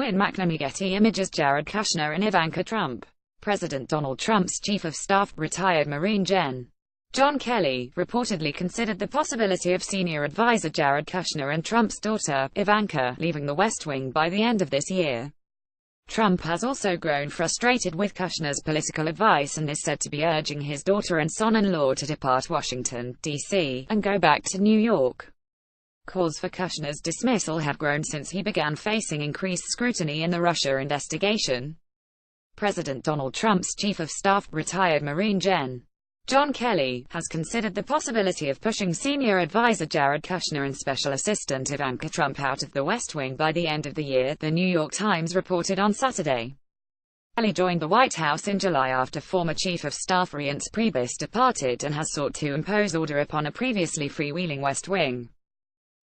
Win McNamee. Getty Images. Jared Kushner and Ivanka Trump. President Donald Trump's Chief of Staff, retired Marine Gen. John Kelly, reportedly considered the possibility of senior advisor Jared Kushner and Trump's daughter, Ivanka, leaving the West Wing by the end of this year. Trump has also grown frustrated with Kushner's political advice and is said to be urging his daughter and son-in-law to depart Washington, D.C., and go back to New York. Calls for Kushner's dismissal have grown since he began facing increased scrutiny in the Russia investigation. President Donald Trump's Chief of Staff, retired Marine Gen. John Kelly, has considered the possibility of pushing senior advisor Jared Kushner and Special Assistant Ivanka Trump out of the West Wing by the end of the year, The New York Times reported on Saturday. Kelly joined the White House in July after former Chief of Staff Reince Priebus departed and has sought to impose order upon a previously freewheeling West Wing.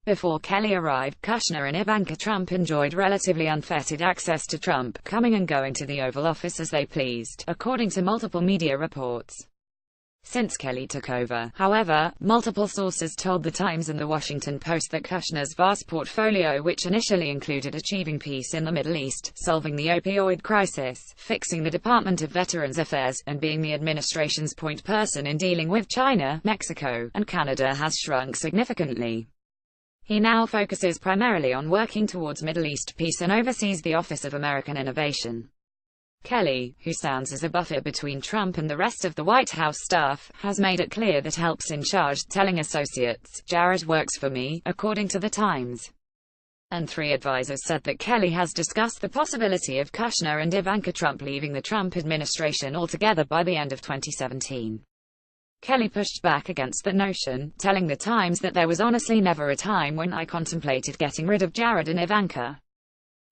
Before Kelly arrived, Kushner and Ivanka Trump enjoyed relatively unfettered access to Trump, coming and going to the Oval Office as they pleased, according to multiple media reports. Since Kelly took over, however, multiple sources told The Times and The Washington Post that Kushner's vast portfolio, which initially included achieving peace in the Middle East, solving the opioid crisis, fixing the Department of Veterans Affairs, and being the administration's point person in dealing with China, Mexico, and Canada, has shrunk significantly. He now focuses primarily on working towards Middle East peace and oversees the Office of American Innovation. Kelly, who stands as a buffer between Trump and the rest of the White House staff, has made it clear that help's in charge, telling associates, "Jared works for me," according to The Times. And three advisors said that Kelly has discussed the possibility of Kushner and Ivanka Trump leaving the Trump administration altogether by the end of 2017. Kelly pushed back against the notion, telling The Times that there was honestly never a time when I contemplated getting rid of Jared and Ivanka.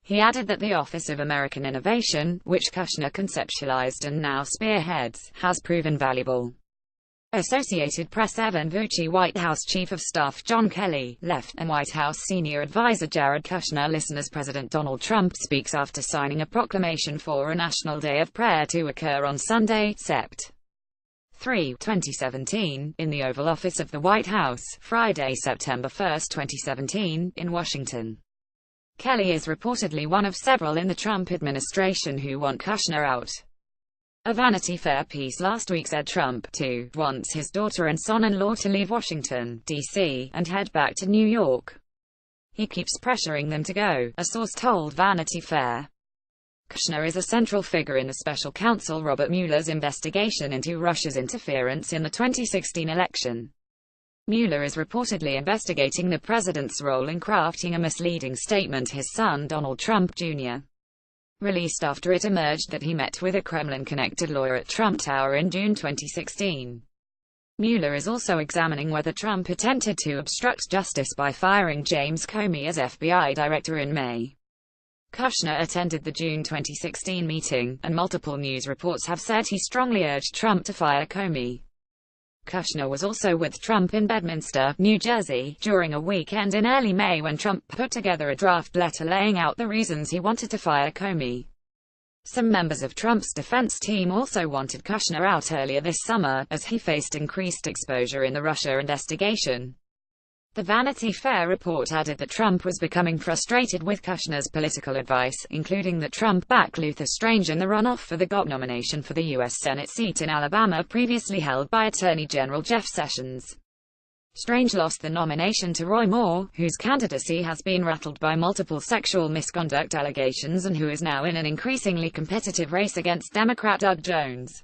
He added that the Office of American Innovation, which Kushner conceptualized and now spearheads, has proven valuable. Associated Press. Evan Vucci. White House Chief of Staff John Kelly, left, and White House Senior Advisor Jared Kushner listen as President Donald Trump speaks after signing a proclamation for a National Day of Prayer to occur on Sunday, Sept. 3, 2017, in the Oval Office of the White House, Friday, September 1, 2017, in Washington. Kelly is reportedly one of several in the Trump administration who want Kushner out. A Vanity Fair piece last week said Trump, too, wants his daughter and son-in-law to leave Washington, D.C., and head back to New York. He keeps pressuring them to go, a source told Vanity Fair. Kushner is a central figure in the special counsel Robert Mueller's investigation into Russia's interference in the 2016 election. Mueller is reportedly investigating the president's role in crafting a misleading statement his son Donald Trump Jr. released after it emerged that he met with a Kremlin-connected lawyer at Trump Tower in June 2016. Mueller is also examining whether Trump attempted to obstruct justice by firing James Comey as FBI director in May. Kushner attended the June 2016 meeting, and multiple news reports have said he strongly urged Trump to fire Comey. Kushner was also with Trump in Bedminster, New Jersey, during a weekend in early May when Trump put together a draft letter laying out the reasons he wanted to fire Comey. Some members of Trump's defense team also wanted Kushner out earlier this summer, as he faced increased exposure in the Russia investigation. The Vanity Fair report added that Trump was becoming frustrated with Kushner's political advice, including that Trump backed Luther Strange in the runoff for the GOP nomination for the U.S. Senate seat in Alabama previously held by Attorney General Jeff Sessions. Strange lost the nomination to Roy Moore, whose candidacy has been rattled by multiple sexual misconduct allegations and who is now in an increasingly competitive race against Democrat Doug Jones.